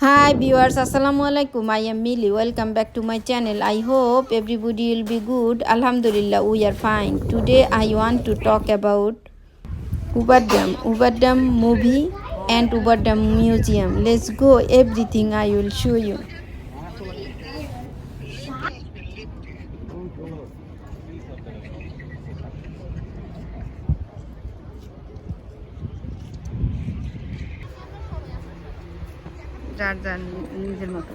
Hi viewers, Assalamualaikum. I am Millie. Welcome back to my channel. I hope everybody will be good. Alhamdulillah, we are fine. Today I want to talk about Hoover Dem movie and Hoover Dem museum. Let's go. Everything I will show you. যার যার নিজের মতো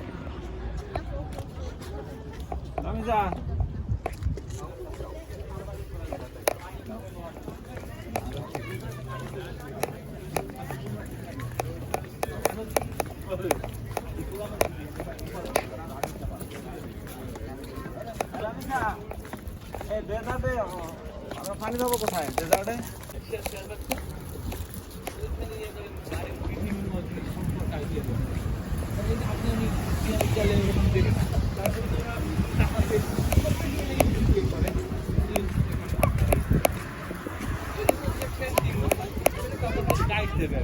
পানি যাবো কোথায় ডেজার্টে guide দেবে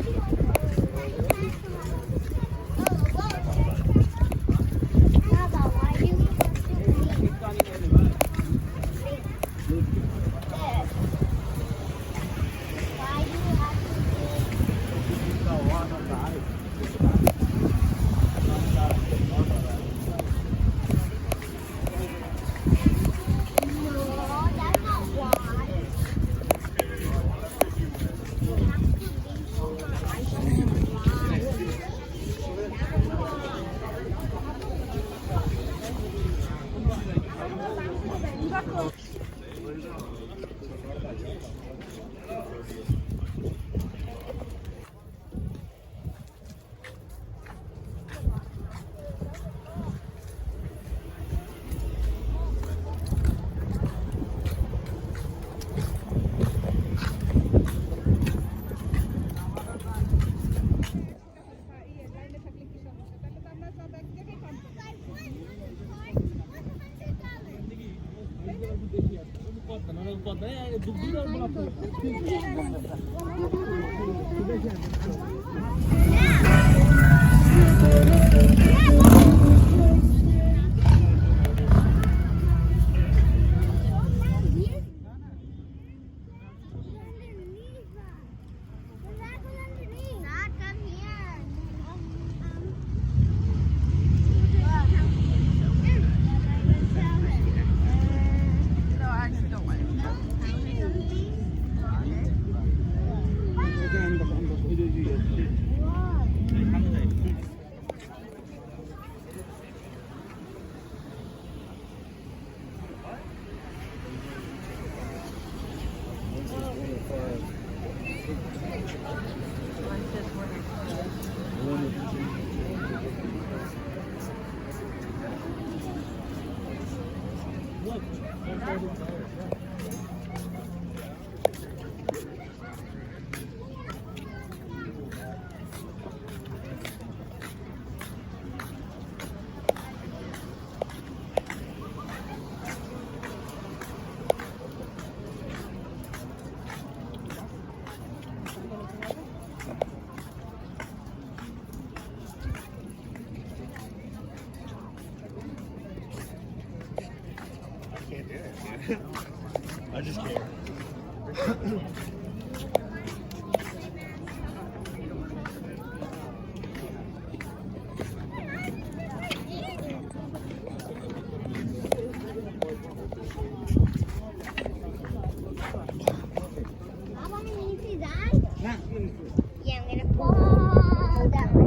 I just can't. Yeah, I'm gonna fall down.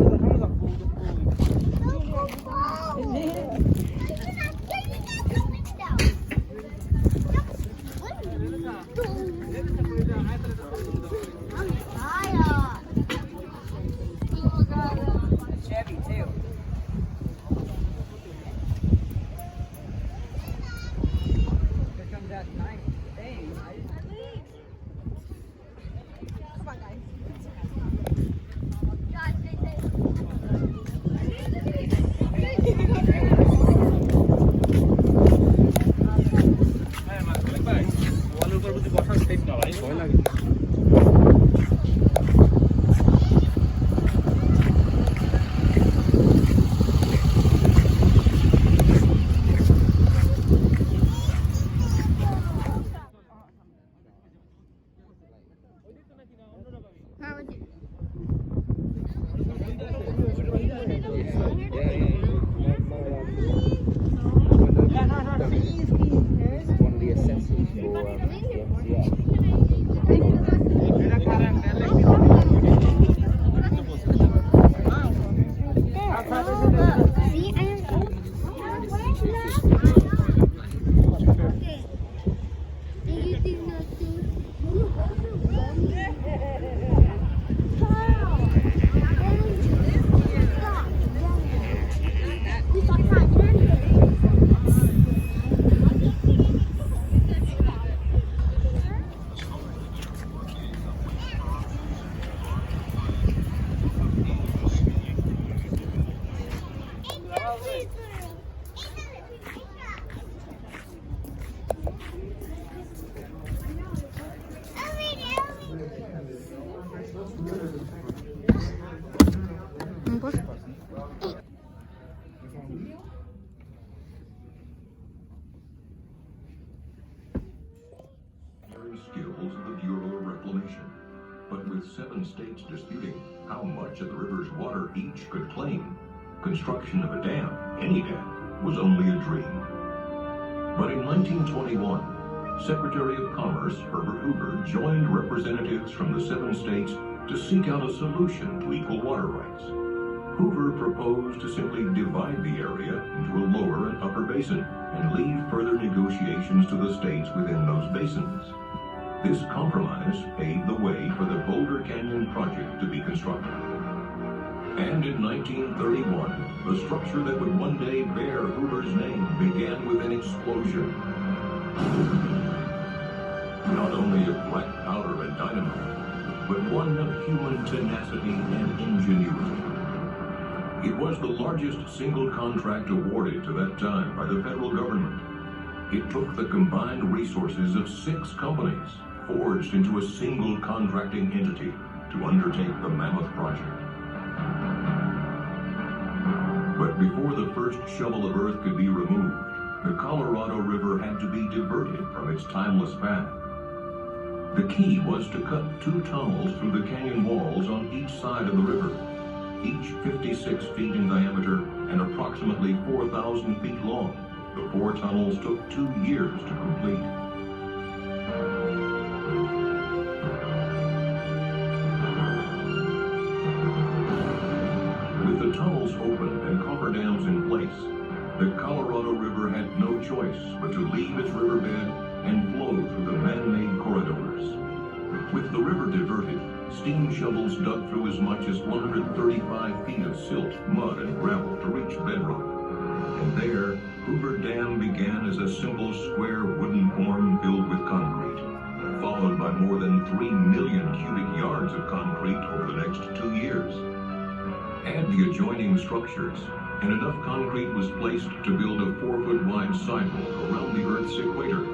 Kur. Skills of the Bureau of Reclamation, but with 7 states disputing how much of the river's water each could claim, construction of a dam, any dam, was only a dream. But in 1921, Secretary of Commerce Herbert Hoover joined representatives from the 7 states to seek out a solution to equal water rights. Hoover proposed to simply divide the area into a lower and upper basin and leave further negotiations to the states within those basins. This compromise paved the way for the Boulder Canyon project to be constructed. And in 1931, the structure that would one day bear Hoover's name began with an explosion. Not only of black powder and dynamite, but one of human tenacity and ingenuity. It was the largest single contract awarded to that time by the federal government. It took the combined resources of 6 companies, forged into a single contracting entity, to undertake the mammoth project. But before the first shovel of earth could be removed, the Colorado River had to be diverted from its timeless path. The key was to cut 2 tunnels through the canyon walls on each side of the river, each 56 feet in diameter and approximately 4,000 feet long. The 4 tunnels took 2 years to complete. With the tunnels open and coffer dams in place, the Colorado River had no choice but to leave its riverbed and flow through the man-made corridors. With the river diverted, steam shovels dug through as much as 135 feet of silt, mud, and gravel to reach bedrock. And there, Hoover Dam began as a simple square wooden form filled with concrete, followed by more than 3 million cubic yards of concrete over the next 2 years. Add the adjoining structures, and enough concrete was placed to build a 4-foot wide sidewalk around the Earth's equator.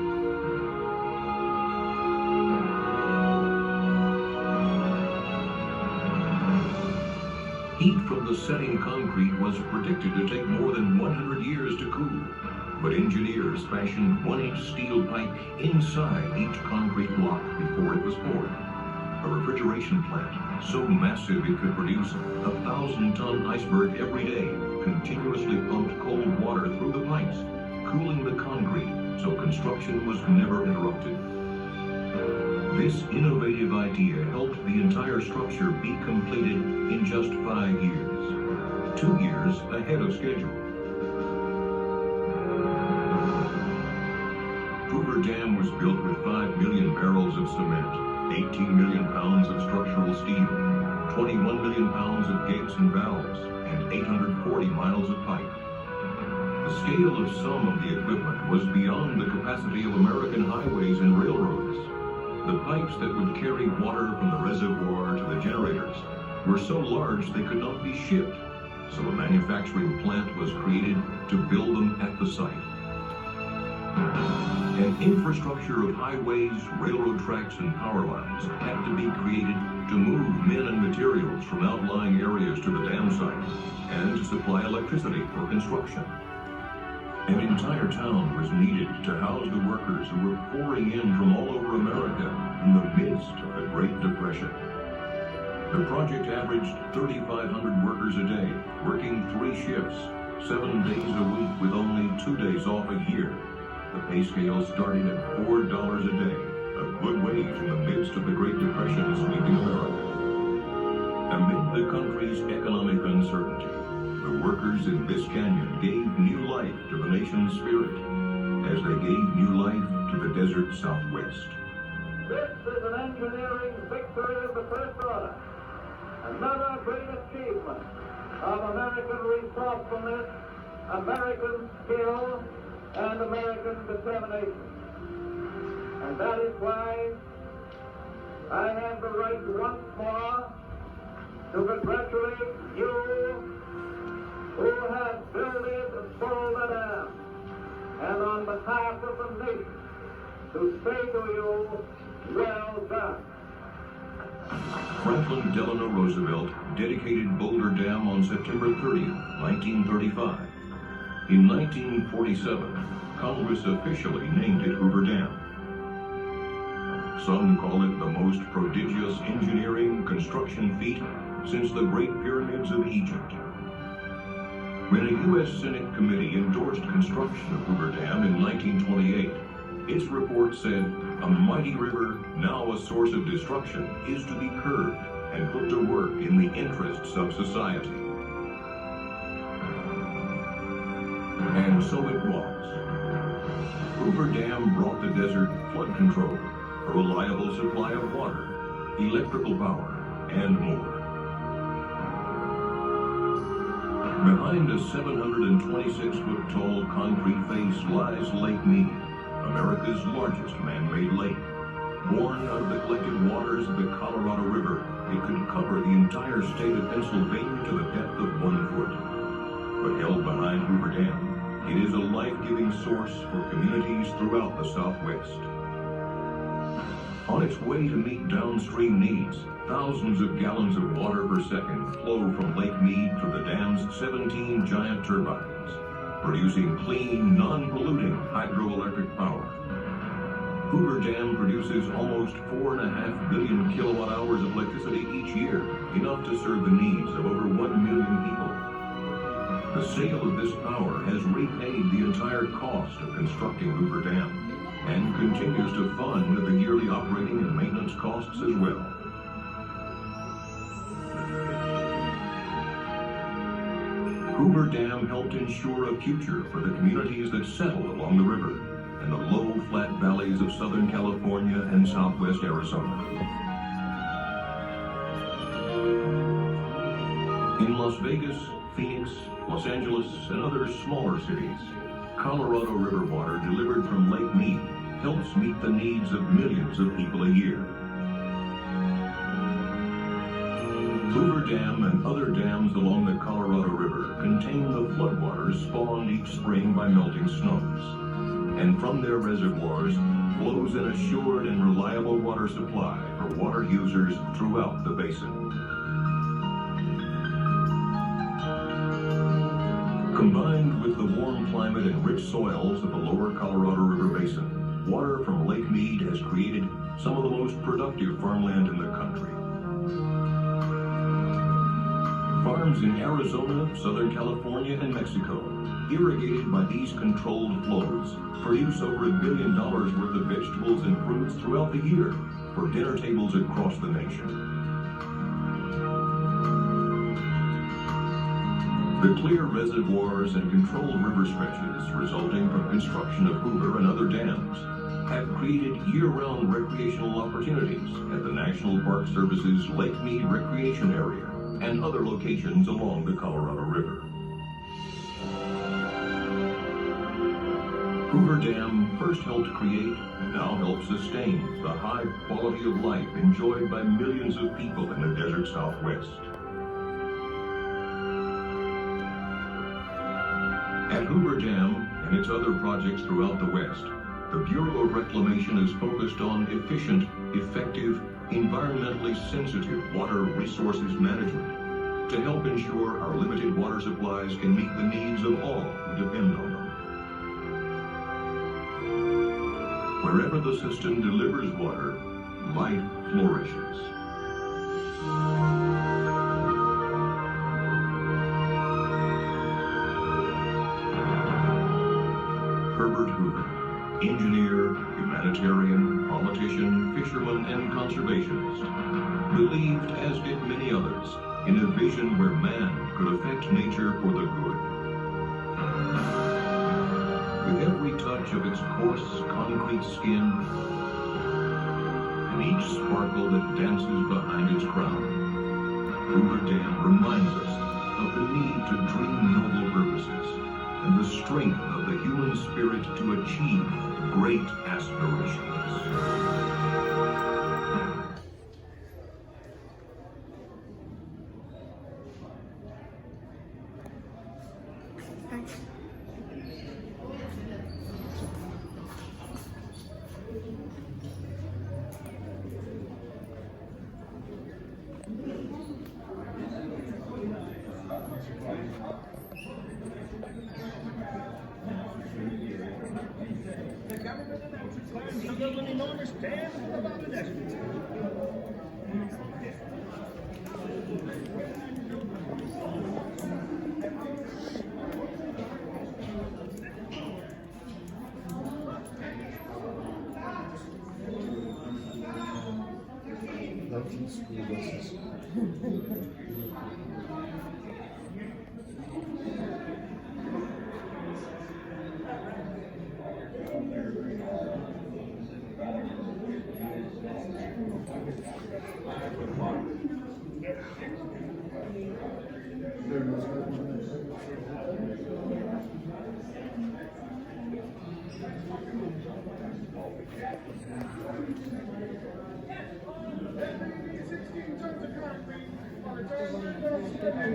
Heat from the setting concrete was predicted to take more than 100 years to cool, but engineers fashioned 1-inch steel pipe inside each concrete block before it was poured. A refrigeration plant so massive it could produce a 1,000-ton iceberg every day continuously pumped cold water through the pipes, cooling the concrete so construction was never interrupted. This innovative idea helped the entire structure be completed in just 5 years, 2 years ahead of schedule. Hoover Dam was built with 5 million barrels of cement, 18 million pounds of structural steel, 21 million pounds of gates and valves, and 840 miles of pipe. The scale of some of the equipment was beyond the capacity of American highways and railroads. The pipes that would carry water from the reservoir to the generators were so large they could not be shipped, so a manufacturing plant was created to build them at the site. An infrastructure of highways, railroad tracks, and power lines had to be created to move men and materials from outlying areas to the dam site and to supply electricity for construction. An entire town was needed to house the workers who were pouring in from all over America in the midst of the Great Depression. The project averaged 3,500 workers a day, working 3 shifts, 7 days a week with only 2 days off a year. The pay scale started at $4 a day, a good wage in the midst of the Great Depression sweeping America. Amid the country's economic uncertainty, the workers in this canyon gave new life to the nation's spirit, as they gave new life to the desert Southwest. This is an engineering victory of the first order. Another great achievement of American resourcefulness, American skill, and American determination. And that is why I have the right once more to congratulate you who have builded Boulder Dam, and on behalf of the nation, to say to you, well done. Franklin Delano Roosevelt dedicated Boulder Dam on September 30, 1935. In 1947, Congress officially named it Hoover Dam. Some call it the most prodigious engineering construction feat since the Great Pyramids of Egypt. When a U.S. Senate committee endorsed construction of Hoover Dam in 1928, its report said, "A mighty river, now a source of destruction, is to be curbed and put to work in the interests of society." And so it was. Hoover Dam brought the desert flood control, a reliable supply of water, electrical power, and more. Behind a 726-foot-tall concrete face lies Lake Mead, America's largest man-made lake. Born out of the collected waters of the Colorado River, it could cover the entire state of Pennsylvania to the depth of 1 foot. But held behind Hoover Dam, it is a life-giving source for communities throughout the Southwest. On its way to meet downstream needs, thousands of gallons of water per second flow from Lake Mead through the dam's 17 giant turbines, producing clean, non-polluting hydroelectric power. Hoover Dam produces almost 4.5 billion kilowatt hours of electricity each year, enough to serve the needs of over 1 million people. The sale of this power has repaid the entire cost of constructing Hoover Dam, and continues to fund the yearly operating and maintenance costs as well. Hoover Dam helped ensure a future for the communities that settle along the river and the low, flat valleys of Southern California and Southwest Arizona. In Las Vegas, Phoenix, Los Angeles, and other smaller cities, Colorado River water delivered from Lake Mead helps meet the needs of millions of people a year. Hoover Dam and other dams along the Colorado River contain the floodwaters spawned each spring by melting snows, and from their reservoirs flows an assured and reliable water supply for water users throughout the basin. Combined with the warm climate and rich soils of the lower Colorado River basin, water from Lake Mead has created some of the most productive farmland in the country. Farms in Arizona, Southern California, and Mexico, irrigated by these controlled flows, produce over $1 billion worth of vegetables and fruits throughout the year for dinner tables across the nation. The clear reservoirs and controlled river stretches resulting from construction of Hoover and other dams have created year-round recreational opportunities at the National Park Service's Lake Mead Recreation Area and other locations along the Colorado River. Hoover Dam first helped create and now helps sustain the high quality of life enjoyed by millions of people in the desert Southwest. At Hoover Dam and its other projects throughout the West, the Bureau of Reclamation is focused on efficient, effective, environmentally sensitive water resources management to help ensure our limited water supplies can meet the needs of all who depend on them. Wherever the system delivers water, life flourishes. Hoover, engineer, humanitarian, politician, fisherman, and conservationist, believed, as did many others, in a vision where man could affect nature for the good. With every touch of its coarse, concrete skin, and each sparkle that dances behind its crown, Hoover Dam reminds us of the need to dream noble purposes and the strength of the human spirit to achieve great aspirations. plans to build an enormous dam around the desert. School buses.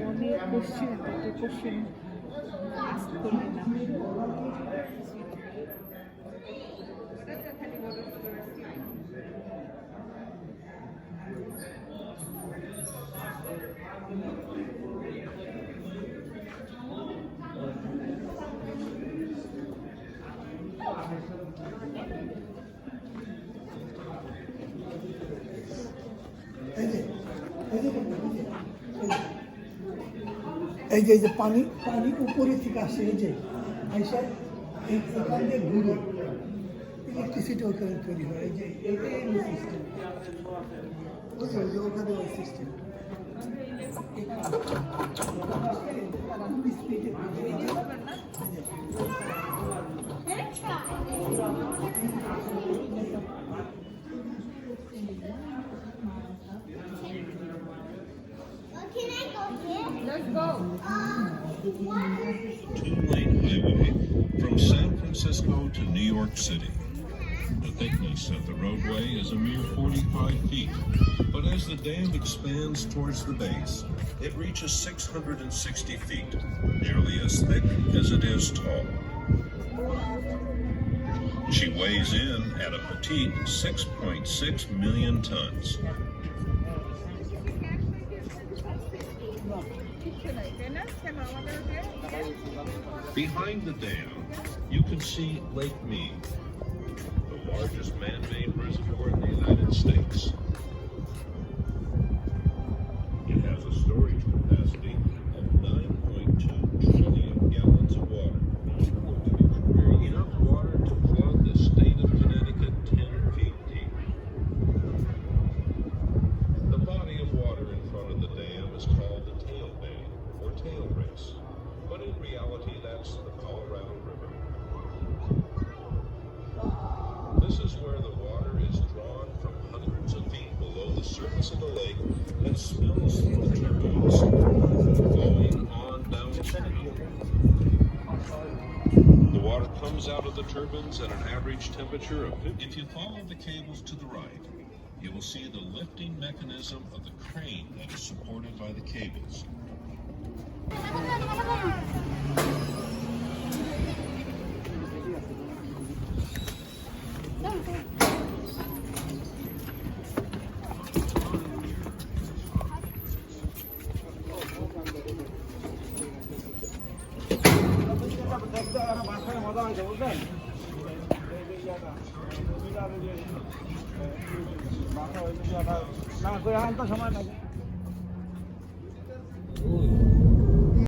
অনেক question ask করবে না এই যে পানি উপরে থেকে আসে এই যে আইসা এখান দিয়ে ঘুরে ইলেকট্রিসিটি ওখানে তৈরি হয় এই যে এইটাই সিস্টেম বুঝলো যে ওখানে ওই system Can I go here? Let's go. Two-lane highway from San Francisco to New York City. The thickness of the roadway is a mere 45 feet, but as the dam expands towards the base, it reaches 660 feet, nearly as thick as it is tall. She weighs in at a petite 6.6 million tons. Behind the dam, you can see Lake Mead, the largest man-made reservoir in the United States. It has a storage capacity of 9.2 trillion gallons of water, enough water to flood the state of Connecticut 10 feet deep. The body of water in front of the dam is called the tail bay, or tail race, but in reality that's the Colorado River. This is where the water is drawn from hundreds of feet below the surface of the lake and spills through the turbines, flowing on down the channel. The water comes out of the turbines at an average temperature of 50. If you follow the cables to the right, you will see the lifting mechanism of the crane that is supported by the cables. মজা হয়েছে বুঝলেন না করে আনতে সময় লাগে